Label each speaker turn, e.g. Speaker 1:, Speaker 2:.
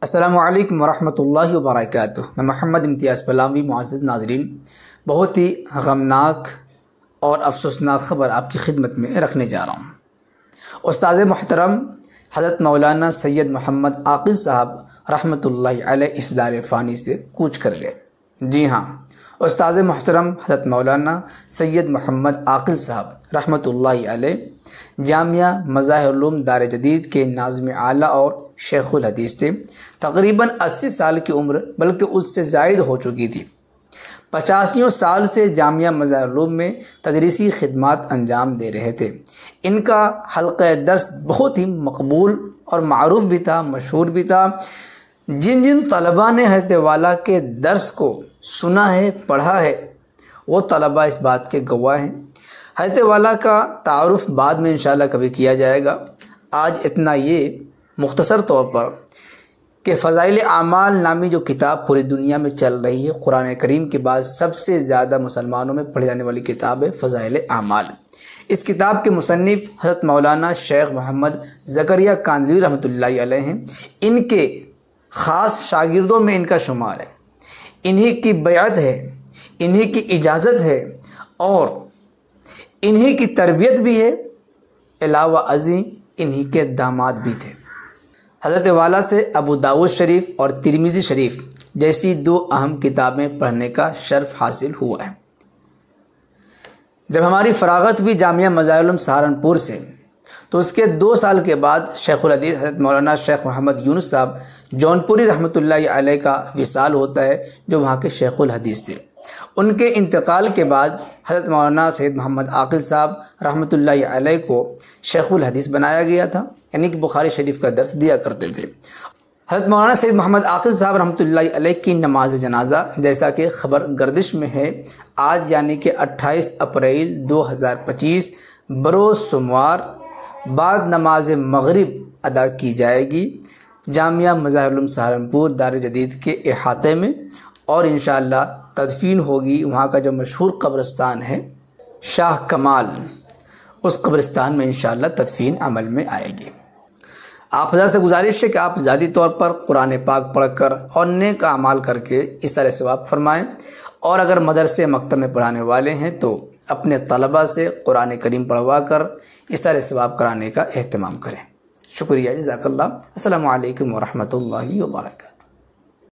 Speaker 1: السلام علیکم ورحمۃ اللہ وبرکاتہ۔ میں محمد امتیاز پلاوی۔ معزز ناظرین، بہت ہی غمناک اور افسوسناک خبر آپ کی خدمت میں رکھنے جا رہا ہوں۔ استاذ محترم حضرت مولانا سید محمد عاقل صاحب رحمۃ اللہ علیہ اس دار فانی سے کوچ کر گئے۔ جی ہاں، استاذ محترم حضرت مولانا سید محمد عاقل صاحب رحمۃ اللہ علیہ جامعہ مظاہر العلوم دار جدید کے ناظم اعلیٰ اور شیخ الحدیث تھے۔ تقریباً 80 سال کی عمر بلکہ اس سے زائد ہو چکی تھی۔ 85 سال سے جامعہ مظاہر العلوم میں تدریسی خدمات انجام دے رہے تھے۔ ان کا حلقہ درس بہت ہی مقبول اور معروف بھی تھا، مشہور بھی تھا۔ جن جن طلباء نے حضرت والا کے درس کو سنا ہے، پڑھا ہے، وہ طلباء اس بات کے گواہ ہیں۔ حضرت والا کا تعارف بعد میں انشاءاللہ کبھی کیا جائے گا۔ آج اتنا یہ مختصر طور پر کہ فضائل اعمال نامی جو کتاب پوری دنیا میں چل رہی ہے، قرآن کریم کے بعد سب سے زیادہ مسلمانوں میں پڑھی جانے والی کتاب ہے فضائل اعمال۔ اس کتاب کے مصنف حضرت مولانا شیخ محمد زکریا کاندھلوی رحمۃ اللہ علیہ ہیں۔ ان کے خاص شاگردوں میں ان کا شمار ہے۔ انہی کی بیعت ہے، انہی کی اجازت ہے اور انہی کی تربیت بھی ہے۔ علاوہ ازیں انہی کے داماد بھی تھے۔ حضرت والا سے ابو داؤد شریف اور ترمذی شریف جیسی 2 اہم کتابیں پڑھنے کا شرف حاصل ہوا ہے۔ جب ہماری فراغت بھی جامعہ مظاہر العلوم سہارنپور سے، تو اس کے 2 سال کے بعد شیخ الحدیث حضرت مولانا شیخ محمد یونس صاحب جونپوری رحمۃ اللہ علیہ کا وصال ہوتا ہے، جو وہاں کے شیخ الحدیث تھے۔ ان کے انتقال کے بعد حضرت مولانا سید محمد عاقل صاحب رحمۃ اللہ علیہ کو شیخ الحدیث بنایا گیا تھا، یعنی کہ بخاری شریف کا درس دیا کرتے تھے۔ حضرت مولانا سید محمد عاقل صاحب رحمۃ اللہ علیہ کی نماز جنازہ جیسا کہ خبر گردش میں ہے، آج یعنی کہ 28 اپریل 2025 بروز سوموار بعد نماز مغرب ادا کی جائے گی جامعہ مظاہر العلوم سہارنپور دار جدید کے احاطے میں، اور انشاءاللہ تدفین ہوگی وہاں کا جو مشہور قبرستان ہے شاہ کمال، اس قبرستان میں انشاءاللہ تدفین عمل میں آئے گی۔ آپ حضرات سے گزارش ہے کہ آپ ذاتی طور پر قرآن پاک پڑھ کر اور نیک اعمال کر کے اثر ثواب فرمائیں، اور اگر مدرسے مکتب میں پڑھانے والے ہیں تو اپنے طلباء سے قرآن کریم پڑھوا کر اثر ثواب کرانے کا اہتمام کریں۔ شکریہ، جزاک اللہ۔ السلام علیکم ورحمۃ اللہ وبرکاتہ۔